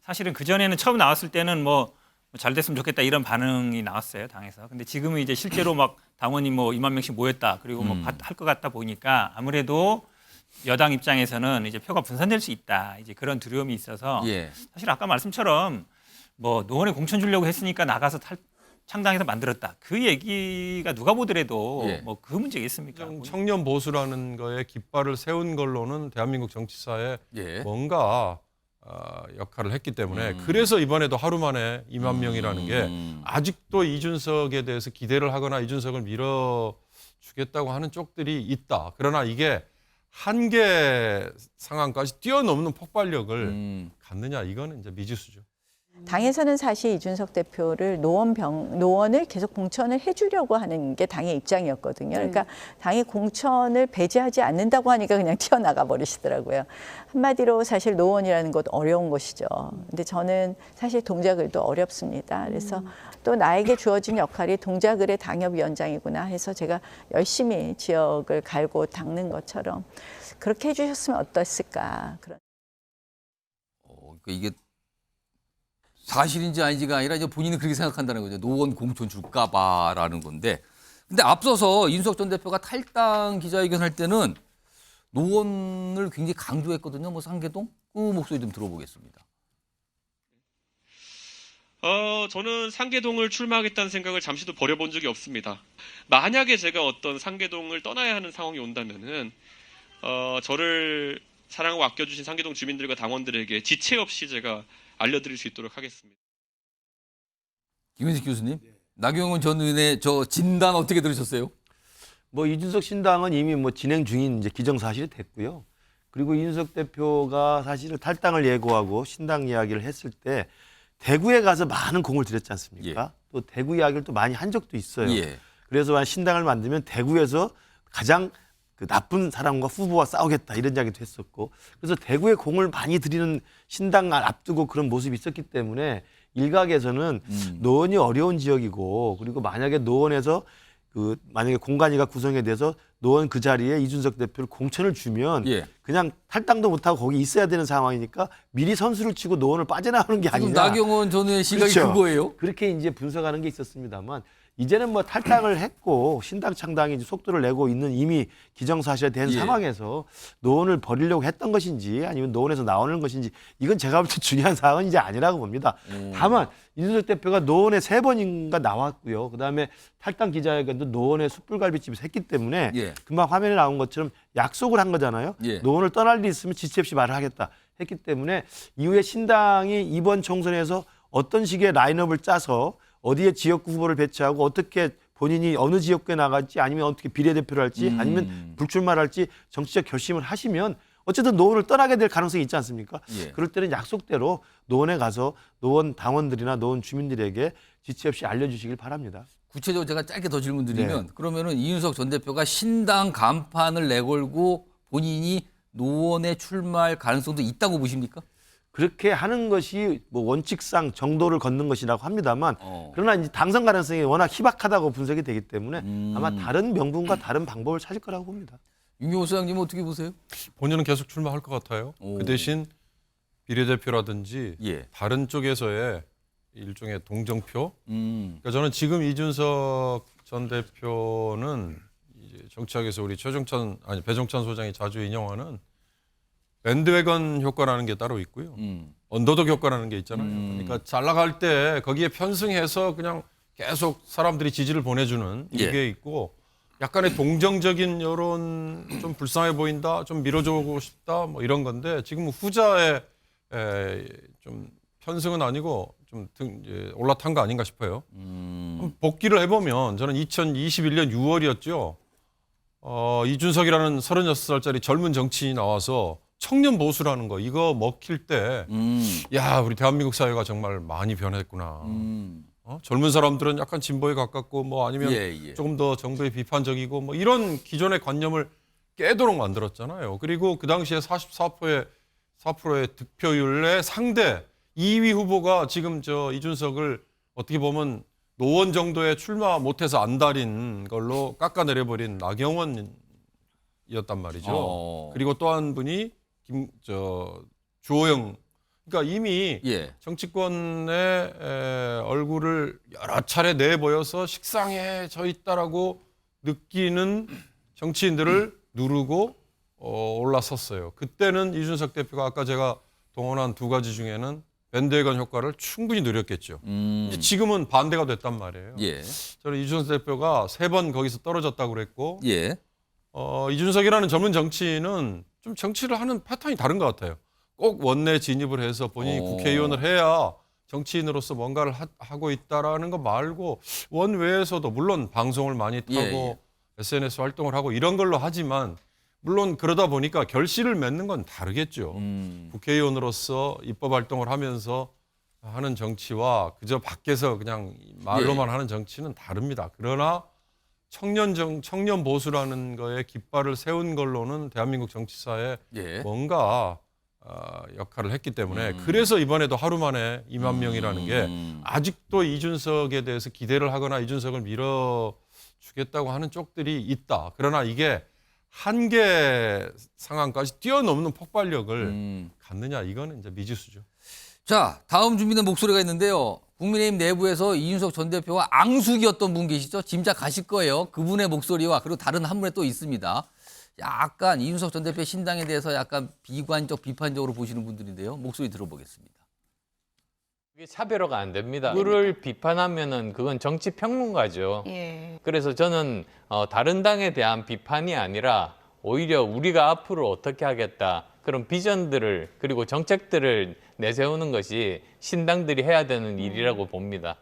사실은 그전에는 처음 나왔을 때는 뭐 잘 됐으면 좋겠다 이런 반응이 나왔어요, 당에서. 근데 지금은 이제 실제로 막 당원이 뭐 2만 명씩 모였다. 그리고 뭐 할 것 같다 보니까 아무래도 여당 입장에서는 이제 표가 분산될 수 있다. 이제 그런 두려움이 있어서 예. 사실 아까 말씀처럼 뭐 노원에 공천 주려고 했으니까 나가서 창당해서 만들었다. 그 얘기가 누가 보더라도 예. 뭐 그 문제가 있습니까? 청년 보수라는 거에 깃발을 세운 걸로는 대한민국 정치사에 예. 뭔가 역할을 했기 때문에 그래서 이번에도 하루 만에 2만 명이라는 게 아직도 이준석에 대해서 기대를 하거나 이준석을 밀어주겠다고 하는 쪽들이 있다. 그러나 이게 한계 상황까지 뛰어넘는 폭발력을 갖느냐 이거는 이제 미지수죠. 당에서는 사실 이준석 대표를 노원을 계속 공천을 해주려고 하는 게 당의 입장이었거든요. 그러니까 당이 공천을 배제하지 않는다고 하니까 그냥 튀어나가 버리시더라고요. 한마디로 사실 노원이라는 곳 어려운 곳이죠. 근데 저는 사실 동작을도 어렵습니다. 그래서 또 나에게 주어진 역할이 동작을의 당협위원장이구나 해서 제가 열심히 지역을 갈고 닦는 것처럼 그렇게 해주셨으면 어땠을까. 그런. 이게 사실인지 아닌지가 아니라 이제 본인은 그렇게 생각한다는 거죠. 노원 공천 줄까 봐라는 건데. 근데 앞서서 이준석 전 대표가 탈당 기자회견 할 때는 노원을 굉장히 강조했거든요. 뭐 상계동? 그 목소리 좀 들어보겠습니다. 저는 상계동을 출마하겠다는 생각을 잠시도 버려본 적이 없습니다. 만약에 제가 어떤 상계동을 떠나야 하는 상황이 온다면은 저를 사랑하고 아껴주신 상계동 주민들과 당원들에게 지체 없이 제가 알려드릴 수 있도록 하겠습니다. 김현식 교수님, 나경원 전 의원의 저 진단 어떻게 들으셨어요? 뭐 이준석 신당은 이미 뭐 진행 중인 이제 기정사실이 됐고요. 그리고 이준석 대표가 사실 탈당을 예고하고 신당 이야기를 했을 때 대구에 가서 많은 공을 들였지 않습니까? 또 대구 이야기를 또 많이 한 적도 있어요. 예. 그래서 신당을 만들면 대구에서 가장 그 나쁜 사람과 후보와 싸우겠다 이런 이야기도 했었고, 그래서 대구에 공을 많이 들이는 신당을 앞두고 그런 모습이 있었기 때문에 일각에서는 노원이 어려운 지역이고, 그리고 만약에 노원에서 만약에 공간이가 구성이 돼서 노원 그 자리에 이준석 대표를 공천을 주면 그냥 탈당도 못하고 거기 있어야 되는 상황이니까 미리 선수를 치고 노원을 빠져나오는 게 아니냐. 나경원 전 의원의 시각이 그렇죠. 그거예요? 그렇게 이제 분석하는 게 있었습니다만, 이제는 뭐 탈당을 했고 신당 창당이 이제 속도를 내고 있는 이미 기정사실이 된 상황에서 노원을 버리려고 했던 것인지 아니면 노원에서 나오는 것인지 이건 제가 볼 때 중요한 사항은 이제 아니라고 봅니다. 다만 이준석 대표가 노원에 3번인가 나왔고요. 그다음에 탈당 기자회견도 노원의 숯불갈비집에서 했기 때문에 금방 화면에 나온 것처럼 약속을 한 거잖아요. 노원을 떠날 일이 있으면 지체 없이 말을 하겠다 했기 때문에 이후에 신당이 이번 총선에서 어떤 식의 라인업을 짜서 어디에 지역구 후보를 배치하고 어떻게 본인이 어느 지역구에 나갈지 아니면 어떻게 비례대표를 할지 아니면 불출마를 할지 정치적 결심을 하시면 어쨌든 노원을 떠나게 될 가능성이 있지 않습니까? 그럴 때는 약속대로 노원에 가서 노원 당원들이나 노원 주민들에게 지체 없이 알려주시길 바랍니다. 구체적으로 제가 짧게 더 질문 드리면 그러면은 이준석 전 대표가 신당 간판을 내걸고 본인이 노원에 출마할 가능성도 있다고 보십니까? 그렇게 하는 것이 뭐 원칙상 정도를 걷는 것이라고 합니다만 그러나 이제 당선 가능성이 워낙 희박하다고 분석이 되기 때문에 아마 다른 명분과 다른 방법을 찾을 거라고 봅니다. 윤경호 소장님은 어떻게 보세요? 본인은 계속 출마할 것 같아요. 그 대신 비례대표라든지 다른 쪽에서의 일종의 동정표. 그러니까 저는 지금 이준석 전 대표는 이제 정치학에서 우리 배종찬 소장이 자주 인용하는 밴드웨건 효과라는 게 따로 있고요. 언더독 효과라는 게 있잖아요. 그러니까 잘 나갈 때 거기에 편승해서 그냥 계속 사람들이 지지를 보내주는 이게 있고 약간의 동정적인 여론 좀 불쌍해 보인다, 좀 밀어주고 싶다 뭐 이런 건데 지금 후자의 좀 편승은 아니고 좀 올라탄 거 아닌가 싶어요. 복기를 해보면 저는 2021년 6월이었죠. 이준석이라는 36살짜리 젊은 정치인이 나와서 청년 보수라는 거 이거 먹힐 때 야, 우리 대한민국 사회가 정말 많이 변했구나. 젊은 사람들은 약간 진보에 가깝고 뭐 아니면 조금 더 정부에 비판적이고 뭐 이런 기존의 관념을 깨도록 만들었잖아요. 그리고 그 당시에 44%의 득표율의 상대 2위 후보가 지금 이준석을 어떻게 보면 노원 정도에 출마 못해서 안달인 걸로 깎아내려버린 나경원이었단 말이죠. 그리고 또 한 분이 주호영 그러니까 이미 예. 정치권의 얼굴을 여러 차례 내보여서 식상해져 있다라고 느끼는 정치인들을 누르고 올라섰어요. 그때는 이준석 대표가 아까 제가 동원한 두 가지 중에는 밴드웨건 효과를 충분히 누렸겠죠. 근데 지금은 반대가 됐단 말이에요. 예. 저는 이준석 대표가 3번 거기서 떨어졌다고 그랬고 예. 이준석이라는 전문 정치인은 좀 정치를 하는 패턴이 다른 것 같아요. 꼭 원내 진입을 해서 본인이 국회의원을 해야 정치인으로서 뭔가를 하고 있다라는 거 말고 원외에서도 물론 방송을 많이 타고 SNS 활동을 하고 이런 걸로 하지만 물론 그러다 보니까 결실을 맺는 건 다르겠죠. 국회의원으로서 입법 활동을 하면서 하는 정치와 그저 밖에서 그냥 말로만 하는 정치는 다릅니다. 그러나 청년 보수라는 거에 깃발을 세운 걸로는 대한민국 정치사에 뭔가 역할을 했기 때문에 그래서 이번에도 하루 만에 2만 명이라는 게 아직도 이준석에 대해서 기대를 하거나 이준석을 밀어주겠다고 하는 쪽들이 있다. 그러나 이게 한계 상황까지 뛰어넘는 폭발력을 갖느냐 이거는 이제 미지수죠. 자, 다음 준비된 목소리가 있는데요. 국민의힘 내부에서 이준석 전 대표와 앙숙이었던 분 계시죠? 짐작가실 거예요. 그분의 목소리와 그리고 다른 한 분에 또 있습니다. 약간 이준석 전 대표의 신당에 대해서 약간 비관적, 비판적으로 보시는 분들인데요. 목소리 들어보겠습니다. 그게 차별화가 안 됩니다. 그를 비판하면은 그건 정치 평론가죠. 예. 그래서 저는 다른 당에 대한 비판이 아니라 오히려 우리가 앞으로 어떻게 하겠다 그런 비전들을 그리고 정책들을 내세우는 것이 신당들이 해야 되는 일이라고 봅니다.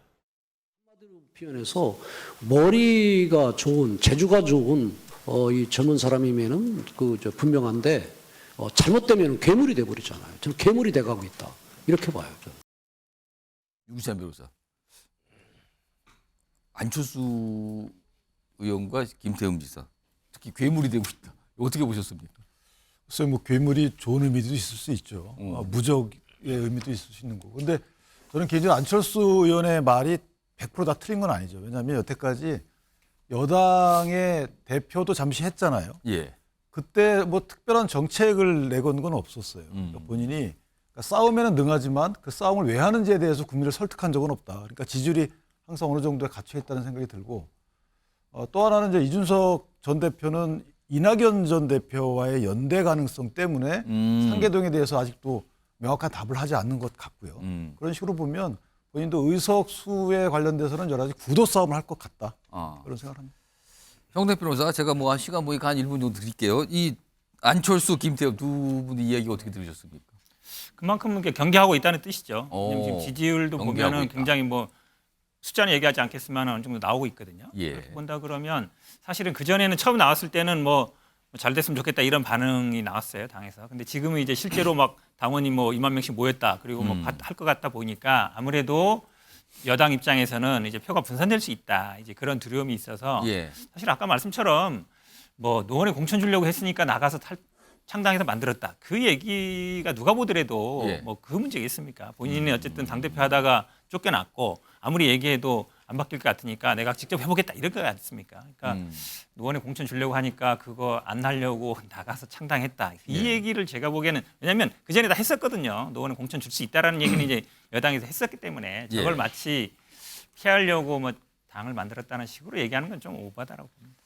표현해서 머리가 좋은 재주가 좋은 이 젊은 사람이면은 분명한데 잘못되면 괴물이 돼 버리잖아요. 저는 괴물이 돼 가고 있다 이렇게 봐요. 저는. 유기찬 변호사. 안철수 의원과 김태흠 지사 특히 괴물이 되고 있다. 어떻게 보셨습니까? 글쎄요, 뭐 괴물이 좋은 의미도 있을 수 있죠. 무적의 의미도 있을 수 있는 거고. 근데 저는 개인적으로 안철수 의원의 말이 100% 다 틀린 건 아니죠. 왜냐하면 여태까지 여당의 대표도 잠시 했잖아요. 예. 그때 뭐 특별한 정책을 내건 건 없었어요. 그러니까 본인이 싸움에는 능하지만 그 싸움을 왜 하는지에 대해서 국민을 설득한 적은 없다. 그러니까 지지율이 항상 어느 정도에 갇혀 있다는 생각이 들고 또 하나는 이제 이준석 전 대표는 이낙연 전 대표와의 연대 가능성 때문에 상계동에 대해서 아직도 명확한 답을 하지 않는 것 같고요. 그런 식으로 보면 본인도 의석수에 관련돼서는 여러 가지 구도 싸움을 할 것 같다. 그런 생각을 합니다. 형대 변호사, 제가 뭐 시간 보니까 한 1분 정도 드릴게요. 이 안철수, 김태흠 두 분의 이야기 어떻게 들으셨습니까? 그만큼 이렇게 경계하고 있다는 뜻이죠. 지금 지지율도 경계하고 보면은 있다. 굉장히 뭐 숫자는 얘기하지 않겠지만 어느 정도 나오고 있거든요. 예. 그렇게 본다 그러면 사실은 그 전에는 처음 나왔을 때는 뭐 잘 됐으면 좋겠다 이런 반응이 나왔어요, 당에서. 근데 지금은 이제 실제로 막 당원이 뭐 2만 명씩 모였다 그리고 뭐 할 것 같다 보니까 아무래도 여당 입장에서는 이제 표가 분산될 수 있다 이제 그런 두려움이 있어서 사실 아까 말씀처럼 뭐 노원에 공천 주려고 했으니까 나가서 창당해서 만들었다 그 얘기가 누가 보더라도 뭐 그 문제겠습니까? 본인이 어쨌든 당대표 하다가 쫓겨났고 아무리 얘기해도 안 바뀔 것 같으니까 내가 직접 해보겠다 이럴 것 같습니까? 그러니까 노원에 공천 주려고 하니까 그거 안 하려고 나가서 창당했다. 이 얘기를 제가 보기에는 왜냐하면 그 전에 다 했었거든요. 노원에 공천 줄 수 있다라는 얘기는 이제 여당에서 했었기 때문에 저걸 마치 피하려고 뭐 당을 만들었다는 식으로 얘기하는 건 좀 오바다라고 봅니다.